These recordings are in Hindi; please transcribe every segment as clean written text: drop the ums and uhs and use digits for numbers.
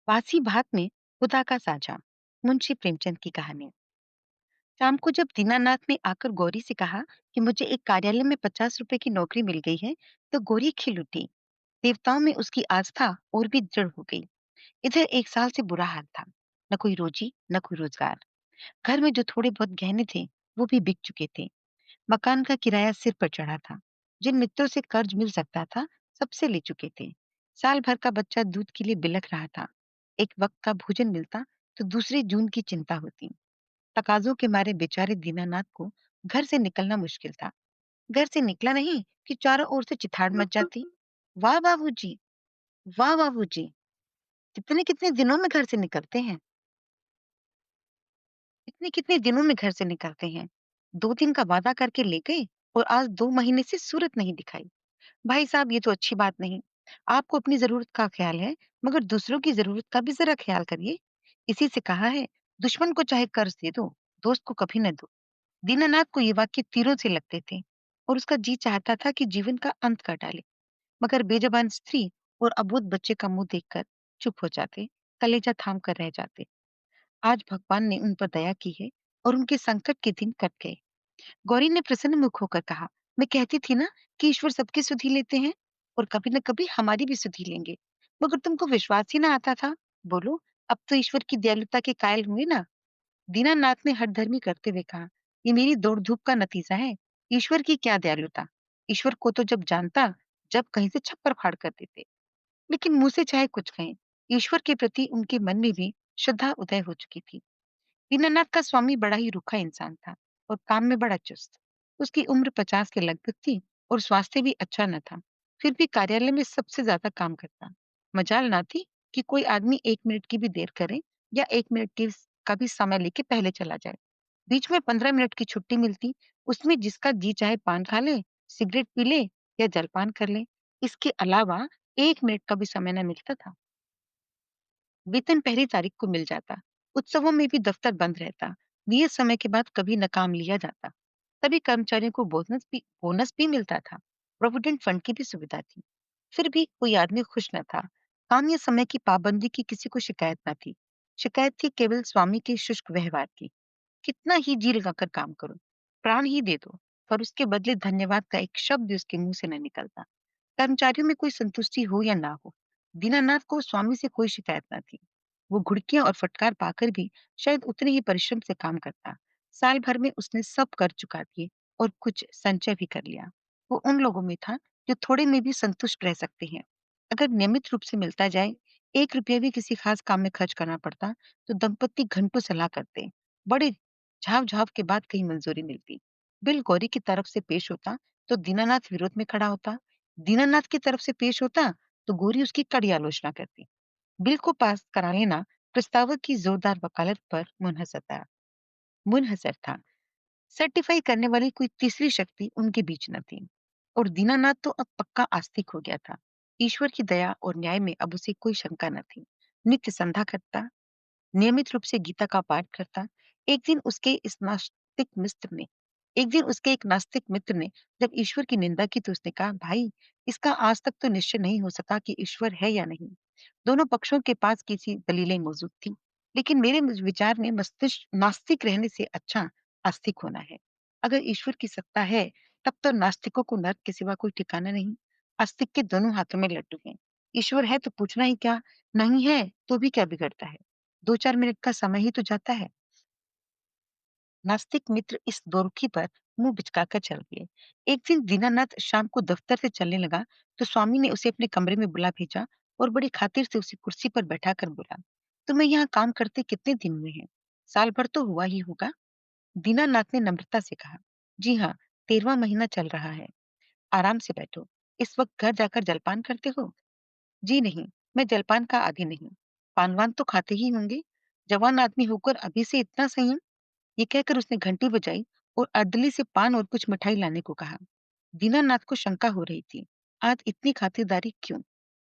बासी भात में खुदा का साजा। मुंशी प्रेमचंद की कहानी। शाम को जब दीनानाथ ने आकर गौरी से कहा कि मुझे एक कार्यालय में 50 रुपए की नौकरी मिल गई है, तो गौरी खिल उठी। देवताओं में उसकी आस्था और भी दृढ़ हो गई। इधर एक साल से बुरा हाल था। न कोई रोजी न कोई रोजगार। घर में जो थोड़े बहुत गहने थे वो भी बिक चुके थे। मकान का किराया सिर पर चढ़ा था। जिन मित्रों से कर्ज मिल सकता था सबसे ले चुके थे। साल भर का बच्चा दूध के लिए बिलख रहा था। एक वक्त का भोजन मिलता तो दूसरे जून की चिंता होती। तकाजों के मारे बेचारे दीनानाथ को घर से निकलना मुश्किल था। घर से निकला नहीं कि चारों ओर से चिथाड़ मच जाती। वाह बाबूजी, वाह बाबूजी, कितने कितने दिनों में घर से निकलते हैं। कितने कितने दिनों में घर से निकलते हैं। 2 दिन का वादा करके ले गए और आज 2 महीने से सूरत नहीं दिखाई। भाई साहब, ये तो अच्छी बात नहीं। आपको अपनी जरूरत का ख्याल है, मगर दूसरों की जरूरत का भी जरा ख्याल करिए। इसी से कहा है, दुश्मन को चाहे कर्ज दे दो, दोस्त को कभी न दो। दीनानाथ को ये वाक्य तीरों से लगते थे और उसका जी चाहता था कि जीवन का अंत कर डाले, मगर बेजबान स्त्री और अबोध बच्चे का मुंह देखकर चुप हो जाते, कलेजा थाम कर रह जाते। आज भगवान ने उन पर दया की है और उनके संकट के दिन कट गए। गौरी ने प्रसन्न मुख होकर कहा, मैं कहती थी ना कि ईश्वर सबकी सुधि लेते हैं और कभी न कभी हमारी भी सुधि लेंगे, मगर तुमको विश्वास ही ना आता था। बोलो, अब तो ईश्वर की दयालुता के कायल हुए ना। दीनानाथ ने हठधर्मी करते हुए कहा, ये मेरी दौड़ धूप का नतीजा है। ईश्वर की क्या दयालुता। ईश्वर को तो जब जानता, जब कहीं से छप्पर फाड़ कर देते। लेकिन मुंह से चाहे कुछ कहें, ईश्वर के प्रति उनके मन में भी श्रद्धा उदय हो चुकी थी। दीनानाथ का स्वामी बड़ा ही रूखा इंसान था और काम में बड़ा चुस्त। उसकी उम्र 50 के लगभग थी और स्वास्थ्य भी अच्छा न था। फिर भी कार्यालय में सबसे ज्यादा काम करता। मजाल ना थी कि कोई आदमी 1 मिनट की भी देर करे या 1 मिनट की का भी समय लेके पहले चला जाए। बीच में 15 मिनट की छुट्टी मिलती, उसमें जिसका जी चाहे पान खा ले, सिगरेट पी ले या जलपान कर ले। इसके अलावा 1 मिनट का भी समय न मिलता था। वेतन पहली तारीख को मिल जाता। उत्सवों में भी दफ्तर बंद रहता। नियत समय के बाद कभी न काम लिया जाता। सभी कर्मचारियों को बोनस भी मिलता था। प्रोविडेंट फंड की भी सुविधा थी। फिर भी कोई आदमी खुश न था। काम या समय की पाबंदी की किसी को शिकायत न थी। शिकायत थी केवल स्वामी के शुष्क व्यवहार की। कितना ही जी लगाकर काम करो, प्राण ही दे दो, पर उसके बदले धन्यवाद का एक शब्द भी उसके मुंह से न निकलता। कर्मचारियों में कोई संतुष्टि हो या ना हो, दीनानाथ को स्वामी से कोई शिकायत न थी। वो घुड़कियां और फटकार पाकर भी शायद उतने ही परिश्रम से काम करता। साल भर में उसने सब कर चुका दिए और कुछ संचय भी कर लिया। वो उन लोगों में था जो थोड़े में भी संतुष्ट रह सकते हैं। अगर नियमित रूप से मिलता जाए, 1 रुपया भी किसी खास काम में खर्च करना पड़ता, तो दंपत्ति घंटों सलाह करते। बड़े झाव झाव के बाद कहीं मंजूरी मिलती। बिल गौरी की तरफ से पेश होता तो दीनानाथ विरोध में खड़ा होता। दीनानाथ की तरफ से पेश होता तो गौरी उसकी कड़ी आलोचना करती। बिल को पास करा लेना प्रस्तावक की जोरदार वकालत पर मुनहसर था। सर्टिफाई करने वाली कोई तीसरी शक्ति उनके बीच न थी। और दीनानाथ तो अब पक्का आस्तिक हो गया था। ईश्वर की दया और न्याय में अब उसे कोई शंका न थी। नित्य संध्या करता, नियमित रूप से गीता का पाठ करता। एक दिन उसके इस नास्तिक मित्र ने एक दिन उसके एक नास्तिक मित्र ने जब ईश्वर की निंदा की तो उसने कहा, भाई, इसका आज तक तो निश्चय नहीं हो सका कि ईश्वर है या नहीं। दोनों पक्षों के पास किसी दलीलें मौजूद थी, लेकिन मेरे विचार में मस्तिष्क नास्तिक रहने से अच्छा आस्तिक होना है। अगर ईश्वर की सत्ता है, तब तो नास्तिकों को नर्क के सिवा कोई ठिकाना नहीं। आस्तिक के दोनों हाथों में लड्डू हैं। ईश्वर है तो पूछना ही क्या, नहीं है तो भी क्या बिगड़ता है। 2-4 मिनट का समय ही तो जाता है। नास्तिक मित्र इस दोरुखी पर मुंह बिचकाकर चल दिए। एक दिन दीनानाथ शाम को दफ्तर से चलने लगा तो स्वामी ने उसे अपने कमरे में बुला भेजा और बड़ी खातिर से उसे कुर्सी पर बैठाकर बोला, तुम्हें यहाँ काम करते कितने दिन हुए हैं? साल भर तो हुआ ही होगा। दीनानाथ ने नम्रता से कहा, जी हाँ, 13वां महीना चल रहा है। आराम से बैठो। इस वक्त घर जाकर जलपान करते हो? जी नहीं, मैं जलपान का आदी नहीं। पान वान तो खाते ही होंगे। जवान आदमी होकर अभी से इतना संयम। ये कहकर उसने घंटी बजाई और अर्दली से पान और कुछ मिठाई लाने को कहा। दीनानाथ को शंका हो रही थी, आज इतनी खातिरदारी क्यों?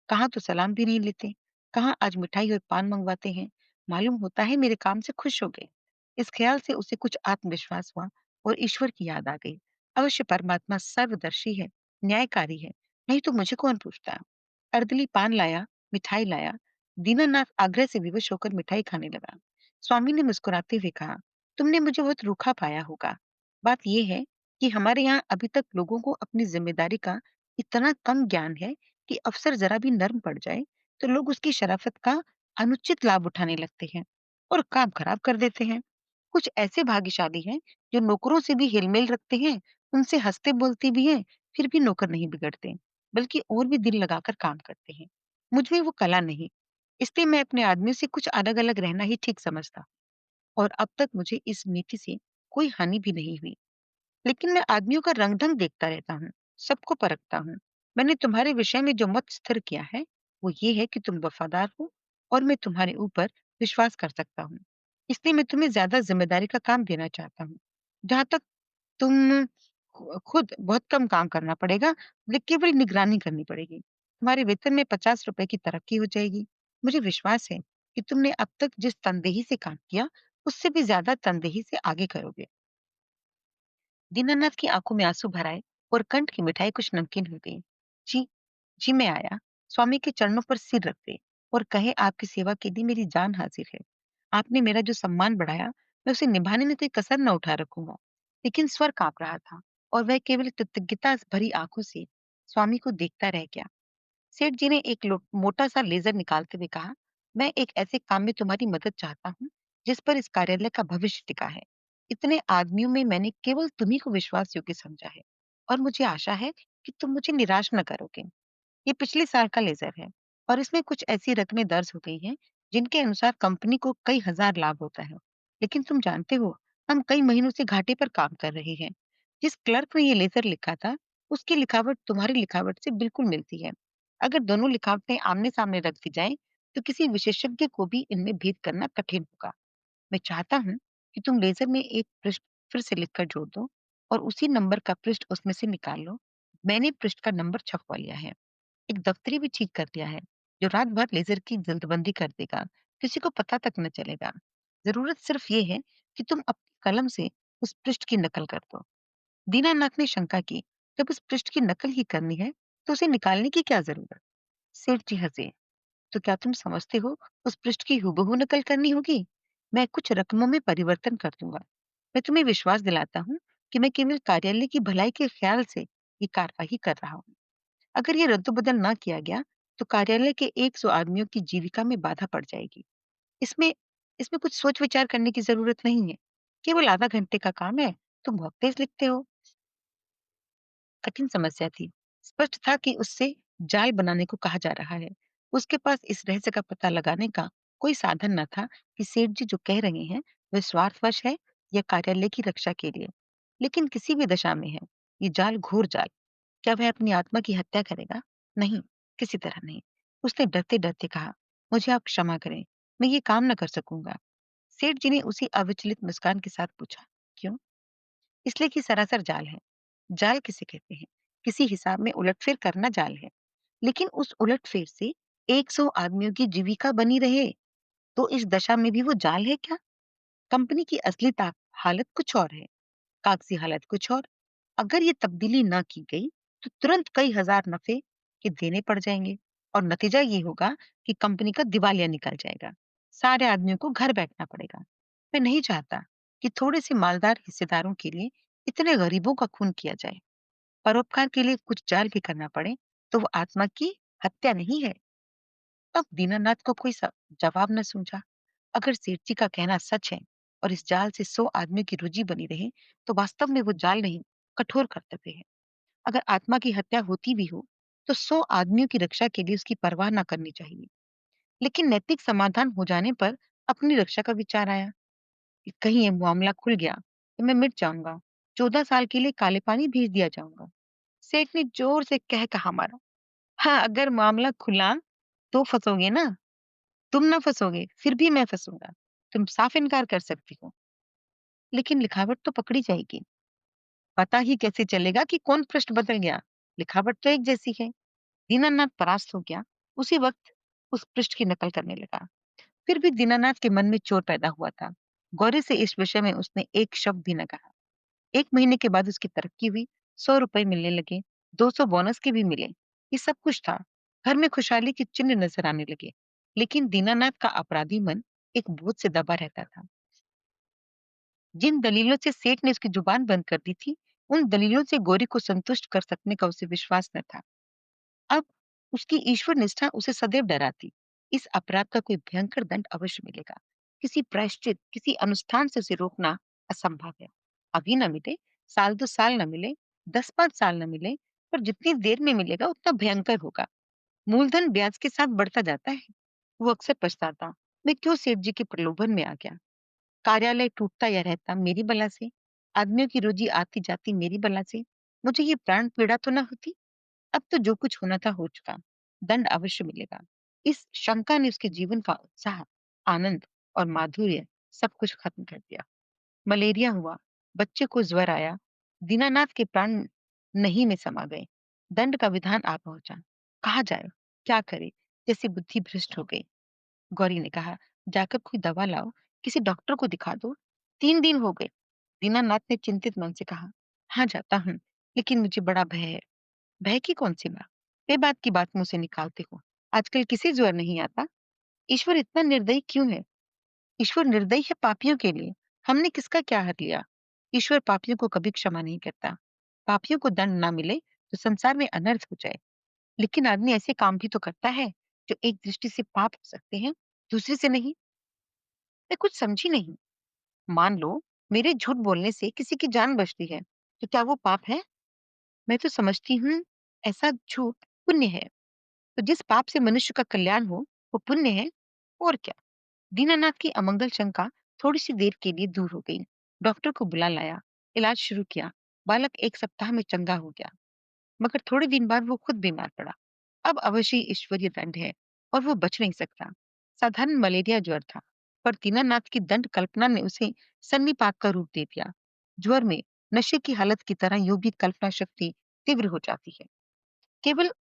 कहाँ तो सलाम भी नहीं लेते, कहाँ आज मिठाई और पान मंगवाते हैं। मालूम होता है मेरे काम से खुश हो गए। इस ख्याल से उसे कुछ आत्मविश्वास हुआ और ईश्वर की याद आ गई। अवश्य परमात्मा सर्वदर्शी है, न्यायकारी है, नहीं तो मुझे कौन पूछता। अर्दली पान लाया, मिठाई लाया। दीनानाथ आग्रह से विवश होकर मिठाई खाने लगा। स्वामी ने मुस्कुराते हुए कहा, तुमने मुझे बहुत रूखा पाया होगा। बात यह है कि हमारे यहाँ अभी तक लोगों को अपनी जिम्मेदारी का इतना कम ज्ञान है कि अफसर जरा भी नर्म पड़ जाए तो लोग उसकी शराफत का अनुचित लाभ उठाने लगते हैं और काम खराब कर देते हैं। कुछ ऐसे भाग्यशाली हैं जो नौकरों से भी हिलमिल रखते हैं, उनसे हंसते बोलते भी हैं, फिर भी नौकर नहीं बिगड़ते, बल्कि और भी दिल लगाकर काम करते हैं। मुझ में वो कला नहीं, इसलिए मैं अपने आदमियों से कुछ अलग-अलग रहना ही ठीक समझता और अब तक मुझे इस नीति से कोई हानि भी नहीं हुई। लेकिन मैं आदमियों का रंग-ढंग देखता रहता हूँ, सबको परखता हूँ। मैंने तुम्हारे विषय में जो मत स्थिर किया है, वो ये है कि तुम वफादार हो और मैं तुम्हारे ऊपर विश्वास कर सकता हूँ। इसलिए मैं तुम्हें ज़्यादा ज़िम्मेदारी का काम देना चाहता हूँ। जहाँ तक तुम खुद बहुत कम काम करना पड़ेगा, केवल निगरानी करनी पड़ेगी। तुम्हारे वेतन में ₹50 की तरक्की हो जाएगी। मुझे विश्वास है कि तुमने अब तक जिस तनदेही से काम किया, उससे भी ज़्यादा तनदेही से आगे करोगे। दीनानाथ की आंखों में आंसू भर आए और कंठ की मिठाई कुछ नमकीन हो गई। जी, जी मैं आया। स्वामी के चरणों पर सिर रख दे और कहे आपकी सेवा के लिए मेरी जान हाजिर है। आपने मेरा जो सम्मान बढ़ाया, मैं उसे निभाने में कोई कसर न उठा रखूंगा। लेकिन स्वर कांप रहा था और वह केवल कृतज्ञता भरी आंखों से स्वामी को देखता रह गया। सेठ जी ने एक मोटा सा लेजर निकालते हुए कहा, मैं एक ऐसे काम में तुम्हारी मदद चाहता हूँ जिस पर इस कार्यालय का भविष्य टिका है। इतने आदमियों में मैंने केवल तुम्ही को विश्वास योग्य समझा है और मुझे आशा है कि तुम मुझे निराश न करोगे। ये पिछले साल का लेजर है और इसमें कुछ ऐसी रकमें दर्ज हो गई हैं जिनके अनुसार कंपनी को कई हजार लाभ होता है। लेकिन तुम जानते हो, हम कई महीनों से घाटे पर काम कर रहे हैं। जिस क्लर्क ने ये लेटर लिखा था, उसकी लिखावट तुम्हारी लिखावट से बिल्कुल मिलती है। अगर दोनों लिखावटें आमने सामने रख दी जाएं, तो किसी विशेषज्ञ को भी इनमें भेद करना कठिन होगा। मैं चाहता हूँ कि तुम लेजर में एक पृष्ठ फिर से लिखकर जोड़ दो और उसी नंबर का पृष्ठ उसमें से निकाल लो। मैंने पृष्ठ का नंबर छपवा लिया है। एक दफ्तरी भी ठीक कर दिया है जो रात भर लेजर की जल्दबंदी कर देगा, किसी को पता तक न चलेगा। जरूरत सिर्फ ये है कि तुम अपनी कलम से उस पृष्ठ की नकल कर दो। दीनानाथ ने शंका की, जब उस पृष्ठ की नकल ही करनी है तो उसे निकालने की क्या जरूरत? सेठ जी हंसे, तो क्या तुम समझते हो उस पृष्ठ की हूबहू नकल करनी होगी? मैं कुछ रकमों में परिवर्तन कर दूंगा। मैं तुम्हें विश्वास दिलाता हूँ कि मैं केवल कार्यालय की भलाई के ख्याल से ये कार्यवाही कर रहा हूँ। अगर ये रद्द-बदल ना किया गया, तो कार्यालय के 100 आदमियों की जीविका में बाधा पड़ जाएगी। इसमें इसमें कुछ सोच-विचार करने की ज़रूरत नहीं है। केवल आधा घंटे का काम है, तुम बहुत तेज़ लिखते हो। कठिन समस्या थी। स्पष्ट था कि उससे जाल बनाने को कहा जा रहा है। उसके पास इस रहस्य का पता लगाने का कोई साधन न था कि सेठ जी जो कह रहे हैं, वह स्वार्थवश है या कार्यालय की रक्षा के लिए। लेकिन किसी भी दशा में है, ये जाल घोर जाल। क्या वह अपनी आत्मा की हत्या करेगा? नहीं, किसी तरह नहीं। उसने डरते-डरते कहा, मुझे आप क्षमा करें, मैं ये काम न कर सकूंगा। सेठ जी ने उसी अविचलित मुस्कान के साथ पूछा, क्यों? इसलिए कि सरासर जाल है। जाल किसे कहते हैं? किसी हिसाब में उलटफेर करना जाल है। लेकिन उस उलटफेर से 100 आदमियों की जीविका बनी रहे, तो इस दशा में भी वो जाल है क्या? कंपनी की असली हालत कुछ और है, कागजी हालत कुछ और। अगर ये तब्दीली ना की गई तो तुरंत कई हजार नफे के देने पड़ जाएंगे और नतीजा ये होगा कि कंपनी का दिवालिया निकल जाएगा। सारे आदमियों को घर बैठना पड़ेगा। मैं नहीं चाहता कि थोड़े से मालदार हिस्सेदारों के लिए इतने गरीबों का खून किया जाए। परोपकार के लिए कुछ जाल भी करना पड़े तो वो आत्मा की हत्या नहीं है। अब दीनानाथ को कोई जवाब न सूझा। अगर सेठ जी का कहना सच है और इस जाल से 100 आदमियों की रुचि बनी रहे, तो वास्तव में वो जाल नहीं, कठोर कर्तव्य है। अगर आत्मा की हत्या होती भी हो, तो 100 आदमियों की रक्षा के लिए उसकी परवाह ना करनी चाहिए। लेकिन नैतिक समाधान हो जाने पर अपनी रक्षा का विचार आया कि कहीं ये मामला खुल गया तो मैं मिट जाऊंगा। 14 साल के लिए काले पानी भेज दिया जाऊंगा। सेठ ने जोर से कह कहा मारा, हाँ अगर मामला खुला तो फंसोगे ना। तुम ना फंसोगे, फिर भी मैं फंसूंगा। तुम साफ इनकार कर सकती हो, लेकिन लिखावट तो पकड़ी जाएगी। पता ही कैसे चलेगा कि कौन पृष्ठ बदल गया? लिखावट तो एक जैसी है। दीनानाथ परास्त हो गया। उसी वक्त उस पृष्ठ की नकल करने लगा। फिर भी दीनानाथ के मन में चोर पैदा हुआ था। गौरी से इस विषय में उसने एक शब्द भी न कहा। 1 महीने के बाद उसकी तरक्की हुई, 100 रुपए मिलने लगे, 200 बोनस के भी मिले। ये सब कुछ था। घर में खुशहाली के चिन्ह नजर आने लगे। लेकिन दीनानाथ का अपराधी मन एक बोझ से दबा रहता था। जिन दलीलों से सेठ ने उसकी जुबान बंद कर दी थी, उन दलीलों से गौरी को संतुष्ट कर सकने का उसे विश्वास न था। अब उसकी ईश्वर निष्ठा उसे सदैव डराती। इस अपराध का कोई भयंकर दंड अवश्य मिलेगा। किसी प्रायश्चित, किसी अनुष्ठान से उसे रोकना असंभव है। अभी न मिले, साल 2 साल न मिले, 10-5 साल न मिले, पर जितनी देर में मिलेगा उतना भयंकर होगा। मूलधन ब्याज के साथ बढ़ता जाता है। वो अक्सर पछताता, मैं क्यों सेठ जी के प्रलोभन में आ गया। कार्यालय टूटता या रहता मेरी बला से, आदमियों की रोजी आती जाती मेरी बला से, मुझे ये प्राण पीड़ा तो ना होती। अब तो जो कुछ होना था हो चुका, दंड अवश्य मिलेगा। इस शंका ने उसके जीवन का उत्साह, आनंद और माधुर्य सब कुछ खत्म कर दिया। मलेरिया हुआ, बच्चे को ज्वर आया, दीनानाथ के प्राण नहीं में समा गए। दंड का विधान आ पहुंचा। कहा जाए, क्या करे, जैसे बुद्धि भ्रष्ट हो गई। गौरी ने कहा, जाकर कोई दवा लाओ, किसी डॉक्टर को दिखा दो। 3 दिन हो गए। दीनानाथ ने चिंतित मन से कहा, हाँ जाता हूँ, लेकिन मुझे बड़ा भय है। भय की कौन सी बात? बेबात की बात मुंह से निकालते हो। आजकल किसी ज्वर नहीं आता। ईश्वर इतना निर्दयी क्यों है? ईश्वर निर्दयी है पापियों के लिए। हमने किसका क्या हक लिया? ईश्वर पापियों को कभी क्षमा नहीं करता। पापियों को दंड ना मिले तो संसार में अनर्थ हो जाए। लेकिन आदमी ऐसे काम भी तो करता है जो एक दृष्टि से पाप हो सकते हैं, दूसरी से नहीं। मैं कुछ समझी नहीं। मान लो मेरे झूठ बोलने से किसी की जान बचती है, तो क्या वो पाप है? मैं तो समझती हूँ ऐसा झूठ पुण्य है। तो जिस पाप से मनुष्य का कल्याण हो वो पुण्य है। और क्या? दीनानाथ की अमंगल शंका थोड़ी सी देर के लिए दूर हो गई। डॉक्टर को बुला लाया, इलाज शुरू किया। बालक 1 सप्ताह में चंगा हो गया, मगर थोड़े दिन बाद वो खुद बीमार पड़ा। अब अवश्य ही ईश्वरीय दंड है और वो बच नहीं सकता। साधारण मलेरिया ज्वर था, पर दीनानाथ की दंड कल्पना ने उसे सन्नीपात का रूप दे दिया। ज्वर में नशे की हालत की तरह यूं भी कल्पना शक्ति तीव्र हो जाती है। केवल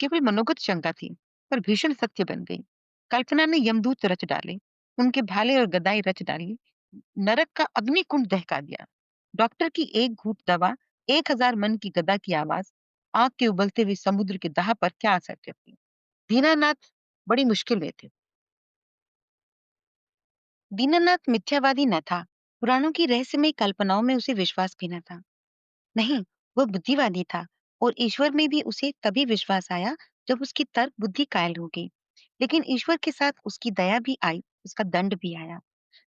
केवल मनोगत शंका थी, पर भीषण सत्य बन गई। कल्पना ने यमदूत रच डाले, उनके भाले और गदाई रच डाली, नरक का अग्निकुंड दहका दिया। डॉक्टर की एक घूंट दवा, 1000 मन की गदा की आवाज, आग के उबलते हुए समुद्र के दाह पर क्या असर करती। दीनानाथ बड़ी मुश्किल में थे। दीनानाथ मिथ्यावादी न था, पुराणों की रहस्यमय कल्पनाओं में उसे विश्वास भी न था। नहीं, वो बुद्धिवादी था, और ईश्वर में भी उसे तभी विश्वास आया जब उसकी तर्क बुद्धि कायल हो गई। लेकिन ईश्वर के साथ उसकी दया भी आई, उसका दंड भी आया।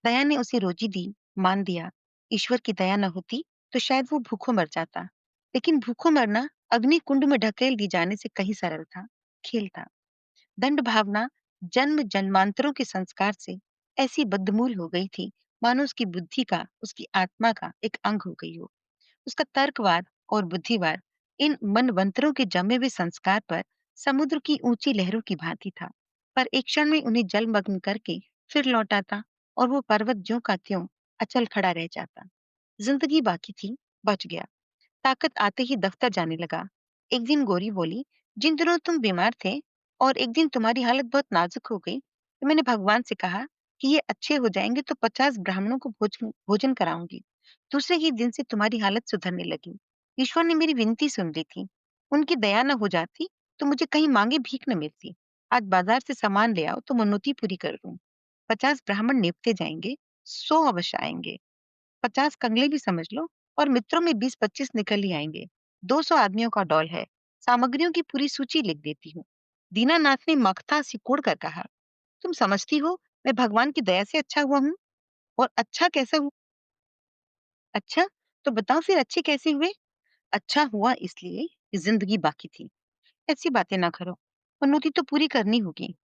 दया ने उसे रोजी दी, मान दिया। ईश्वर की दया न होती तो शायद वो भूखों मर जाता। लेकिन भूखों मरना अग्नि कुंड में ढकेल दी जाने से कहीं सरल था, खेल था। दंड भावना जन्म जन्मांतरों के संस्कार से ऐसी बदमूल हो गई थी, मानो उसकी बुद्धि का, उसकी आत्मा का एक अंग हो गई हो। उसका तर्कवाद और बुद्धिवाद इन मनवंतरों के जमे हुए संस्कार पर समुद्र की ऊंची लहरों की भांति था, पर एक क्षण में उन्हें जलमग्न करके फिर लौटाता, और वो पर्वत ज्यों का त्यों अचल खड़ा रह जाता। जिंदगी बाकी थी, बच गया। ताकत आते ही दफ्तर जाने लगा। एक दिन गौरी बोली, जिन दिनों तुम बीमार थे और एक दिन तुम्हारी हालत बहुत नाजुक हो गई, तो मैंने भगवान से कहा कि ये अच्छे हो जाएंगे तो 50 ब्राह्मणों को भोजन भोजन कराऊंगी। दूसरे ही दिन से तुम्हारी हालत सुधरने लगी। ईश्वर ने मेरी विनती सुन ली थी। उनकी दया न हो जाती तो मुझे कहीं मांगे भीख न मिलती। आज बाजार से सामान ले आओ तो मनोती पूरी कर दूं। 50 ब्राह्मण निपटे जाएंगे, 100 अवश्य आएंगे। 50 कंगले भी समझ लो, और मित्रों में 20-25 निकल ही आएंगे। 200 आदमियों का डॉल है। सामग्रियों की पूरी सूची लिख देती हूँ। दीनानाथ ने मख्ता सिकोड़ कर कहा, तुम समझती हो मैं भगवान की दया से अच्छा हुआ हूँ? और अच्छा कैसे हुआ? अच्छा, तो बताओ फिर अच्छे कैसे हुए? अच्छा हुआ इसलिए कि जिंदगी बाकी थी। ऐसी बातें ना करो, मनोती तो पूरी करनी होगी।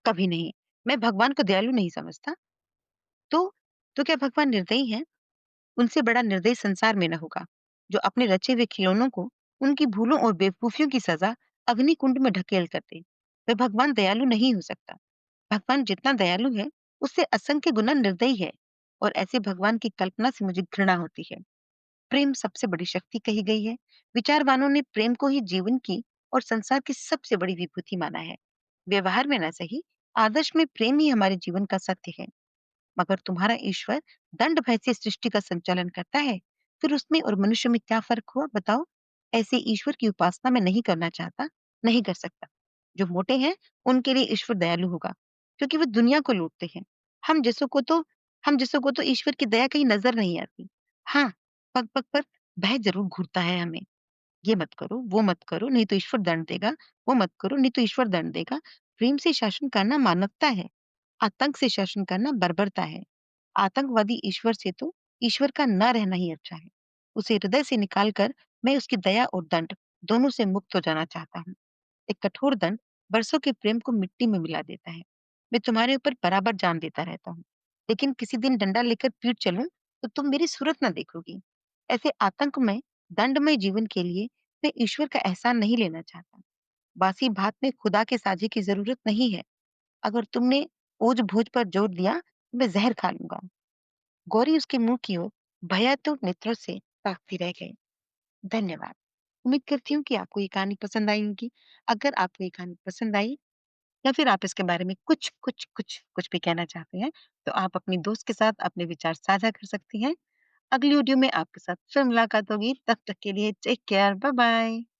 कभी नहीं, मैं भगवान को दयालु नहीं समझता। तो तो क्या भगवान निर्दयी है? उनसे बड़ा निर्दयी संसार में न होगा, जो अपने रचे हुए खिलौनों को उनकी भूलों और बेवकूफियों की सजा अग्नि कुंड में ढकेल कर दे। वह भगवान दयालु नहीं हो सकता। भगवान जितना दयालु है, उससे असंख्य गुना निर्दयी है। और ऐसे भगवान की कल्पना से मुझे घृणा होती है। प्रेम सबसे बड़ी शक्ति कही गई है। विचारवानों ने प्रेम को ही जीवन की और संसार की सबसे बड़ी विभूति माना है। व्यवहार में ना सही, आदर्श में प्रेम ही हमारे जीवन का सत्य है। मगर तुम्हारा ईश्वर दंड भय से सृष्टि का संचालन करता है, फिर उसमें और मनुष्य में क्या फर्क हुआ बताओ? ऐसे ईश्वर की उपासना मैं नहीं करना चाहता, नहीं कर सकता। जो मोटे हैं उनके लिए ईश्वर दयालु होगा, क्योंकि वो दुनिया को लूटते हैं। हम जैसों को तो हम जैसों को तो ईश्वर की दया कहीं नज़र नहीं आती। हाँ, पग-पग पर भय ज़रूर घूरता है हमें। ये मत करो, वो मत करो, नहीं तो ईश्वर दंड देगा, वो मत करो, नहीं तो ईश्वर दंड देगा। प्रेम से शासन करना मानवता है, आतंक से शासन करना बर्बरता है। आतंकवादी ईश्वर से तो ईश्वर का ना रहना ही अच्छा है। उसे हृदय से निकाल कर मैं उसकी दया और दंड दोनों से मुक्त हो जाना चाहता हूँ। एक कठोर दंड बरसों के प्रेम को मिट्टी में मिला देता है। मैं तुम्हारे ऊपर बराबर जान देता रहता हूँ, लेकिन किसी दिन डंडा लेकर पीट चलूं तो तुम मेरी सूरत ना देखोगी। ऐसे आतंकमय दंडमय जीवन के लिए मैं ईश्वर का एहसान नहीं लेना चाहता। बासी भात में खुदा के साझे की जरूरत नहीं है। अगर तुमने ओझ भोज पर जोर दिया तो मैं जहर खा लूंगा। गौरी उसके मुंह की ओर भयातुर नेत्रों से ताकती रह गई। धन्यवाद। उम्मीद करती हूँ कि आपको ये कहानी पसंद आई होगी। अगर आपको ये कहानी पसंद आई या फिर आप इसके बारे में कुछ भी कहना चाहते हैं, तो आप अपनी दोस्त के साथ अपने विचार साझा कर सकती हैं। अगली ऑडियो में आपके साथ फिर मुलाकात होगी। तब तक के लिए टेक केयर। Bye bye.